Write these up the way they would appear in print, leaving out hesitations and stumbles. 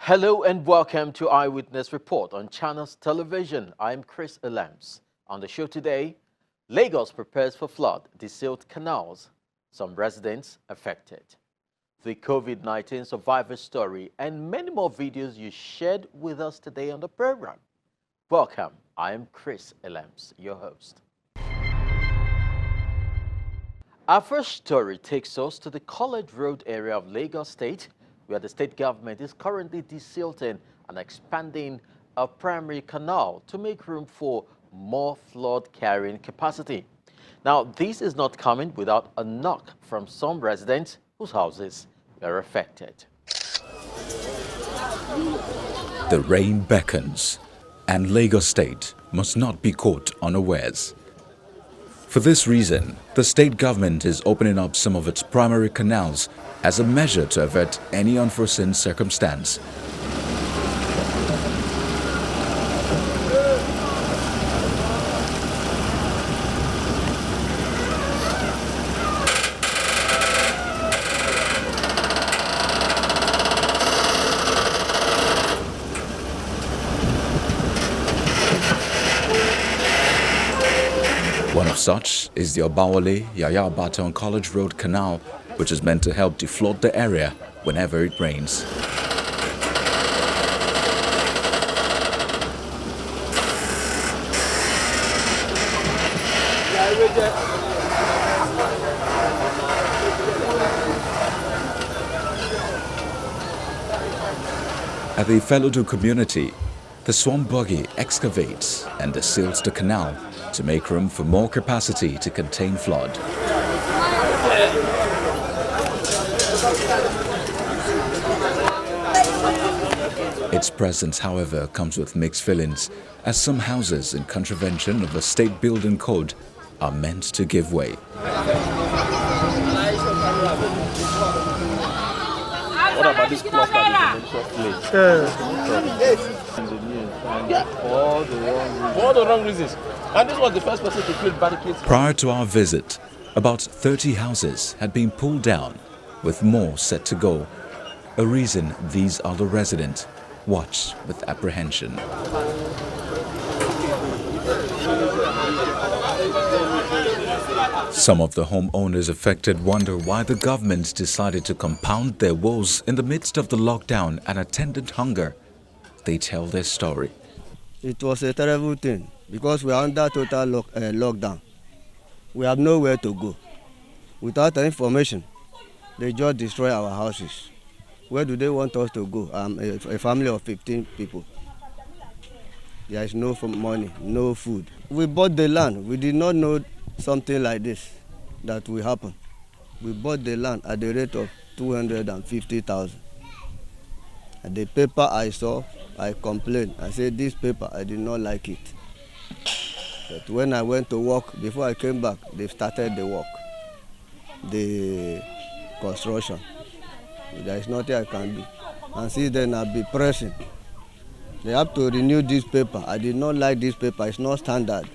Hello and welcome to Eyewitness Report on Channels Television. I'm Chris Elams. On the show today, Lagos prepares for flood, desealed canals, some residents affected. The COVID-19 survivor story and many more videos you shared with us today on the program. Welcome, I am Chris Elams, your host. Our first story takes us to the College Road area of Lagos State, where the state government is currently desilting and expanding a primary canal to make room for more flood carrying capacity. Now, this is not coming without a knock from some residents whose houses were affected. The rain beckons, and Lagos State must not be caught unawares. For this reason, the state government is opening up some of its primary canals as a measure to avert any unforeseen circumstance. One of such is the Obawale Yaya Abaton College Road Canal, which is meant to help deflood the area whenever it rains. At the Ifelodun community, the swamp buggy excavates and deseals the canal to make room for more capacity to contain flood. Its presence, however, comes with mixed feelings, as some houses in contravention of the state building code are meant to give way. What about this cluster all the wrong reasons. And this was the first person to create barricades. Prior to our visit, about 30 houses had been pulled down, with more set to go. A reason these other residents watch with apprehension. Some of the homeowners affected wonder why the government decided to compound their woes in the midst of the lockdown and attendant hunger. They tell their story. It was a terrible thing because we are under total lockdown. We have nowhere to go. Without the information, they just destroy our houses. Where do they want us to go? A family of 15 people. There is no money, no food. We bought the land. We did not know something like this that will happen. We bought the land at the rate of 250,000. And the paper I saw, I complained. I said, this paper, I did not like it. But when I went to work, before I came back, they started the work, the construction. There is nothing I can do. And since then, I'll be pressing. They have to renew this paper. I did not like this paper. It's not standard.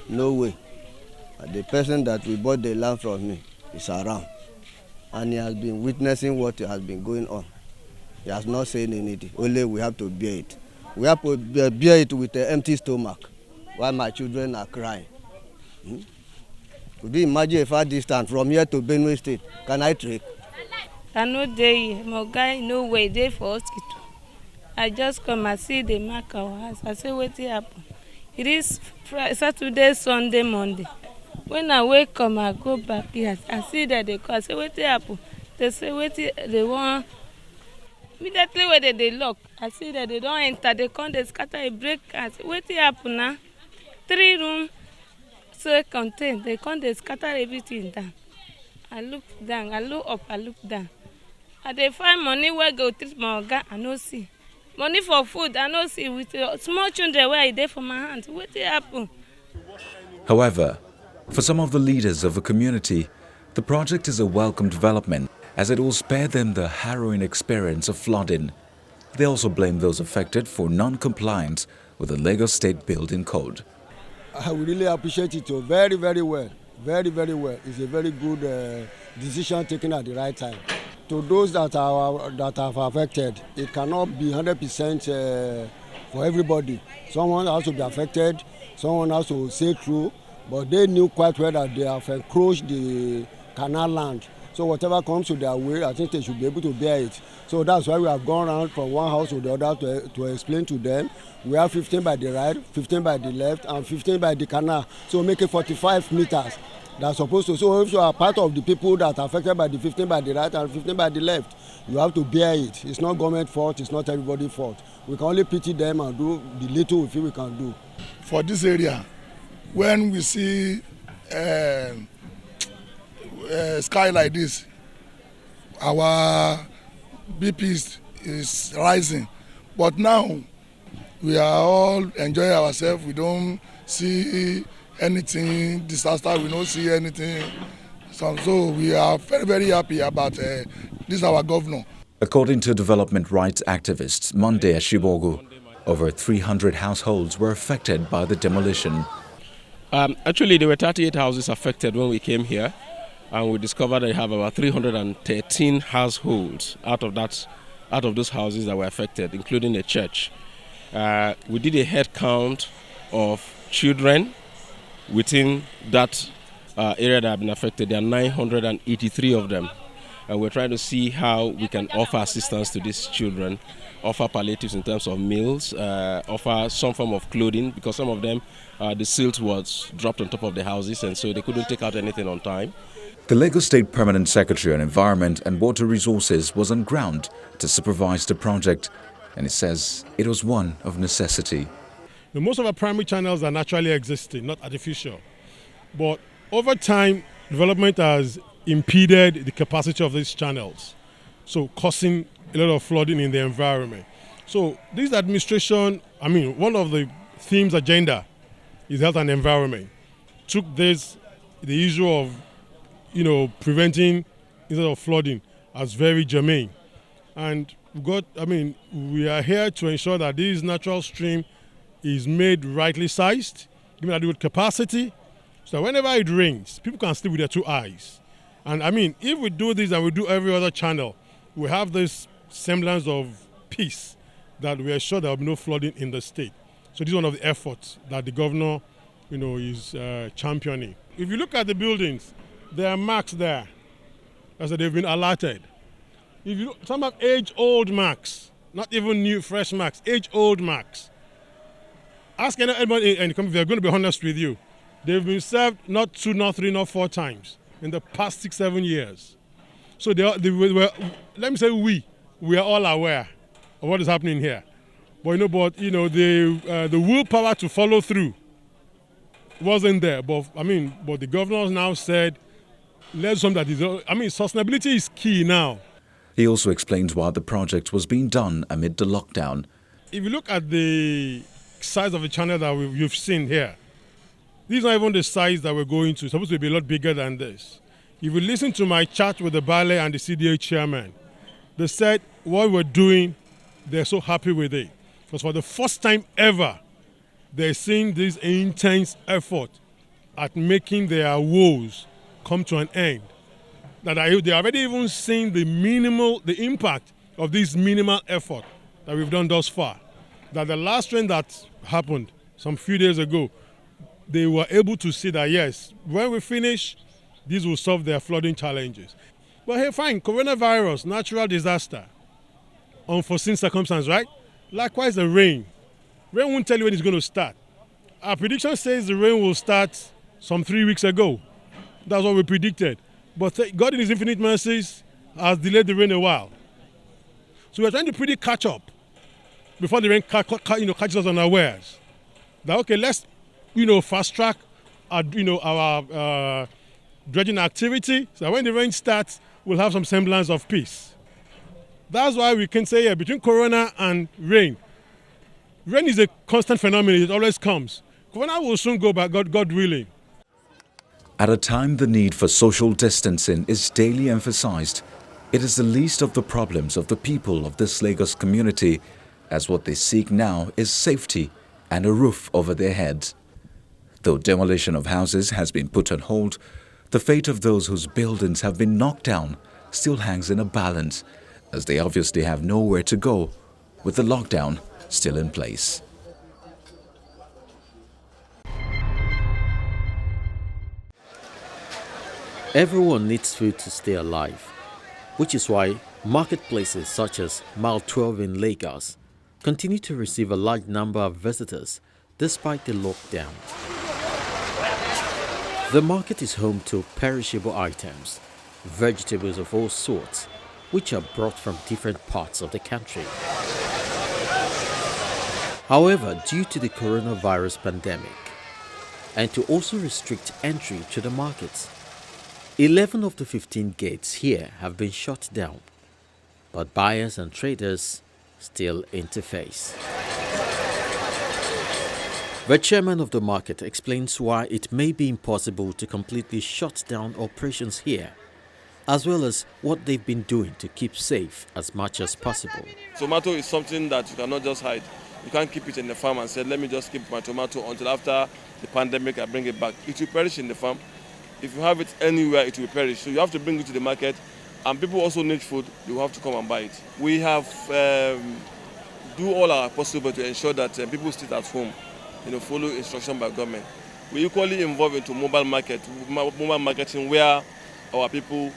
No way. And the person that we bought the land from me is around. And he has been witnessing what has been going on. He has not said anything. Only we have to bear it. We have to bear it with an empty stomach while my children are crying. Could you imagine a far distance from here to Benue State? Can I trek? I know my guy no way there for hospital. I just come and see the mark our house. I say what happen. It is Saturday, Sunday, Monday. When I wake up, I go back here. I see that they call. I say what happen. They say what they want. Immediately when they lock, I see that they don't enter. They come, they scatter a break. I say what happen now? 3 rooms so contained. They come, they scatter everything down. I look down. I look up. I look down. And they find money where go treat my organ, I no see. Money for food, I no see. With small children where I dey for my hands. What happen? However, for some of the leaders of the community, the project is a welcome development as it will spare them the harrowing experience of flooding. They also blame those affected for non-compliance with the Lagos State Building Code. I would really appreciate it very, very well. Very, very well. It's a very good decision taken at the right time. to those that have affected, it cannot be 100% for everybody. Someone has to be affected, someone has to say through, but they knew quite well that they have encroached the canal land. So whatever comes to their way, I think they should be able to bear it. So that's why we have gone around from one house to the other to explain to them. We have 15 by the right, 15 by the left, and 15 by the canal. So make it 45 meters. That's supposed to. So if you are part of the people that are affected by the 15 by the right and 15 by the left, you have to bear it. It's not government fault. It's not everybody's fault. We can only pity them and do the little we feel we can do. For this area, when we see sky like this, our BP is rising. But now we are all enjoying ourselves. We don't see anything disaster. We don't see anything. So we are very, very happy about this our governor. According to development rights activists Monday Ashibogu, over 300 households were affected by the demolition. Actually, there were 38 houses affected when we came here, and we discovered that we have about 313 households out of those houses that were affected, including a church. We did a head count of children within that area that have been affected. There are 983 of them. And we're trying to see how we can offer assistance to these children, offer palliatives in terms of meals, offer some form of clothing, because some of them, the silt was dropped on top of the houses, and so they couldn't take out anything on time. The Lagos State Permanent Secretary on Environment and Water Resources was on ground to supervise the project, and it says it was one of necessity. Most of our primary channels are naturally existing, not artificial. But over time, development has impeded the capacity of these channels, so causing a lot of flooding in the environment. So this administration, one of the themes agenda is health and environment, took the issue of preventing instead of flooding as very germane. And we are here to ensure that this natural stream is made rightly sized, given that with capacity, so whenever it rains, people can sleep with their two eyes. And if we do this and we do every other channel, we have this semblance of peace that we are sure there will be no flooding in the state. So this is one of the efforts that the governor, is championing. If you look at the buildings, there are marks there. As I said, they've been alerted. Some have age-old marks, not even new, fresh marks, age-old marks. Ask anybody, and they're going to be honest with you. They've been served not 2, not 3, not 4 times in the past 6, 7 years. So let me say we are all aware of what is happening here. But the willpower to follow through wasn't there. But the governor now said, let's do something that is. Sustainability is key now. He also explains why the project was being done amid the lockdown. If you look at the size of the channel that you've seen here, this is not even the size that we're going to. It's supposed to be a lot bigger than this. If you listen to my chat with the Baale and the CDA chairman, they said what we're doing, they're so happy with it. Because for the first time ever, they're seeing this intense effort at making their woes come to an end. That they already even seen the impact of this minimal effort that we've done thus far. That the last rain that happened some few days ago, they were able to see that, yes, when we finish, this will solve their flooding challenges. But hey, fine, coronavirus, natural disaster, unforeseen circumstance, right? Likewise, the rain. Rain won't tell you when it's going to start. Our prediction says the rain will start some 3 weeks ago. That's what we predicted. But God in His infinite mercies has delayed the rain a while. So we're trying to pretty catch up before the rain catches us unawares. That, okay, let's fast track our dredging activity, so that when the rain starts, we'll have some semblance of peace. That's why we can say, between corona and rain is a constant phenomenon. It always comes. Corona will soon go back, God willing. At a time the need for social distancing is daily emphasized, it is the least of the problems of the people of this Lagos community, as what they seek now is safety and a roof over their heads. Though demolition of houses has been put on hold, the fate of those whose buildings have been knocked down still hangs in a balance, as they obviously have nowhere to go, with the lockdown still in place. Everyone needs food to stay alive, which is why marketplaces such as Mile 12 in Lagos continue to receive a large number of visitors despite the lockdown. The market is home to perishable items, vegetables of all sorts, which are brought from different parts of the country. However, due to the coronavirus pandemic, and to also restrict entry to the markets, 11 of the 15 gates here have been shut down, but buyers and traders still interface. The chairman of the market explains why it may be impossible to completely shut down operations here, as well as what they've been doing to keep safe as much as possible. Tomato is something that you cannot just hide. You can't keep it in the farm and say, let me just keep my tomato until after the pandemic I bring it back. It will perish in the farm. If you have it anywhere, it will perish. So you have to bring it to the market, and people also need food. You have to come and buy it. We have do all our possible to ensure that people stay at home, follow instruction by government. We equally involve into mobile marketing, where our people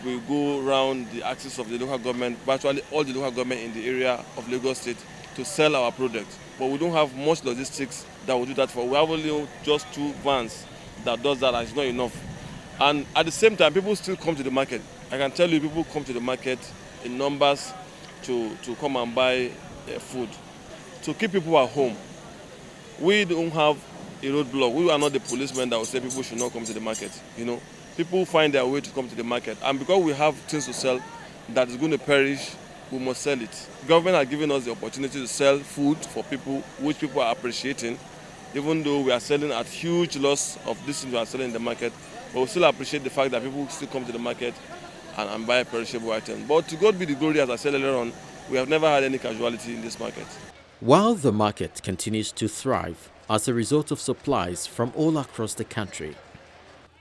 will go around the axis of the local government, virtually all the local government in the area of Lagos State, to sell our product. But we don't have much logistics that will do that for. We have only just 2 vans that does that, and it's not enough. And at the same time, people still come to the market. I can tell you, people come to the market in numbers to come and buy food. To keep people at home, we don't have a roadblock. We are not the policemen that will say people should not come to the market. People find their way to come to the market. And because we have things to sell that is going to perish, we must sell it. Government has given us the opportunity to sell food for people, which people are appreciating. Even though we are selling at huge loss of this thing we are selling in the market, but we still appreciate the fact that people still come to the market and buy perishable items. But to God be the glory, as I said earlier on, we have never had any casualty in this market. While the market continues to thrive as a result of supplies from all across the country,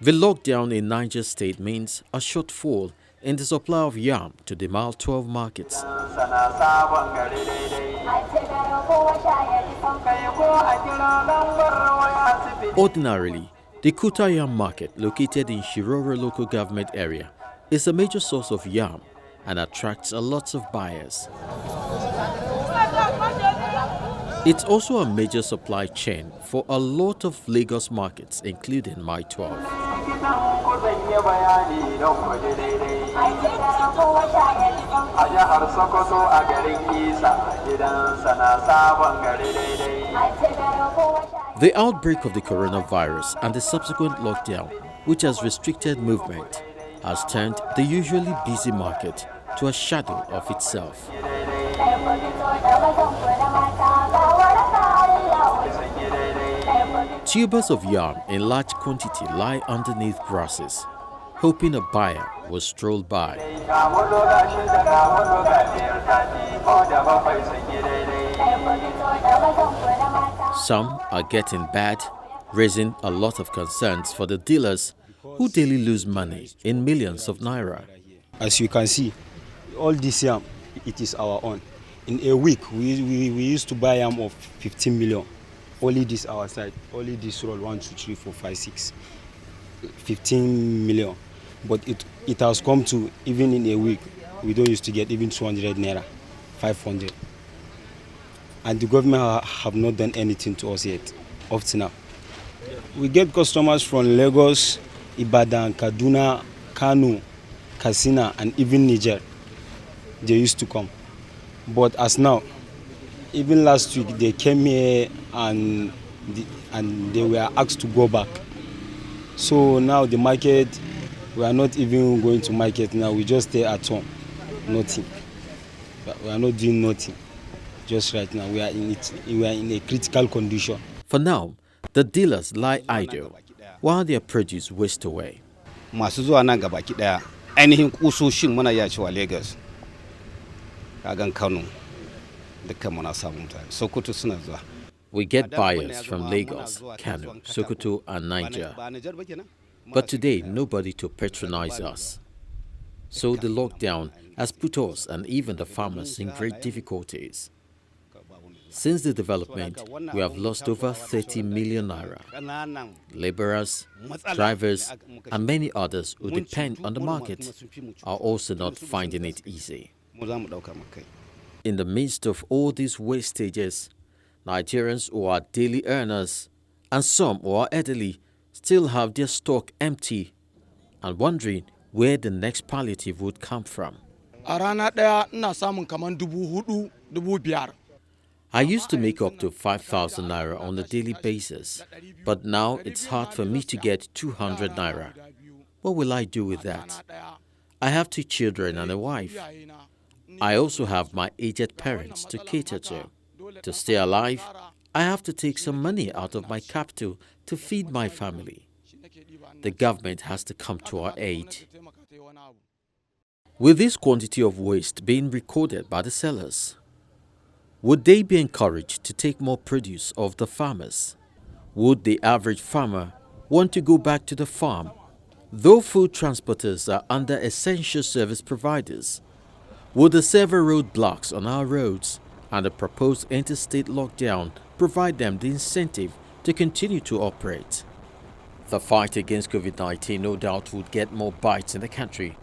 the lockdown in Niger State means a shortfall in the supply of yam to the Mile 12 markets. Ordinarily, the Kuta Yam Market, located in Shiroro local government area, is a major source of yam and attracts a lot of buyers. It's also a major supply chain for a lot of Lagos markets, including Mile 12. The outbreak of the coronavirus and the subsequent lockdown, which has restricted movement, has turned the usually busy market to a shadow of itself. Tubers of yam in large quantity lie underneath grasses, hoping a buyer will stroll by. Some are getting bad, raising a lot of concerns for the dealers who daily lose money in millions of naira. As you can see, all this yam, it is our own. In a week, we used to buy yam of 15 million. Only this our side, only this roll, 1, 2, 3, 4, 5, 6, 15 million. But it has come to, even in a week, we don't used to get even 200 naira, 500. And the government have not done anything to us yet, up to now. We get customers from Lagos, Ibadan, Kaduna, Kano, Katsina, and even Niger. They used to come. But as now, even last week, they came here and they were asked to go back. So now the market, we are not even going to market now. We just stay at home, nothing. We are not doing nothing. Just right now, we are in a critical condition. For now, the dealers lie idle while their produce waste away. Masu zuwa nan gaba ki daya ainihin kusoshin muna ya cewa Lagos kagan Kano dukkan muna samu mutane Sokoto suna zuwa. We get buyers from Lagos, Kano, Sokoto and Niger. But today, nobody to patronize us. So the lockdown has put us and even the farmers in great difficulties. Since the development, we have lost over 30 million naira. Laborers, drivers, and many others who depend on the market are also not finding it easy. In the midst of all these wastages, Nigerians who are daily earners and some who are elderly still have their stock empty and wondering where the next palliative would come from. I used to make up to 5,000 naira on a daily basis, but now it's hard for me to get 200 naira. What will I do with that? I have 2 children and a wife. I also have my aged parents to cater to. To stay alive, I have to take some money out of my capital to feed my family. The government has to come to our aid. With this quantity of waste being recorded by the sellers, would they be encouraged to take more produce of the farmers? Would the average farmer want to go back to the farm? Though food transporters are under essential service providers, would the several roadblocks on our roads and the proposed interstate lockdown provide them the incentive to continue to operate? The fight against COVID-19 no doubt would get more bites in the country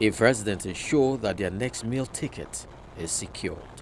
if residents ensure that their next meal ticket is secured.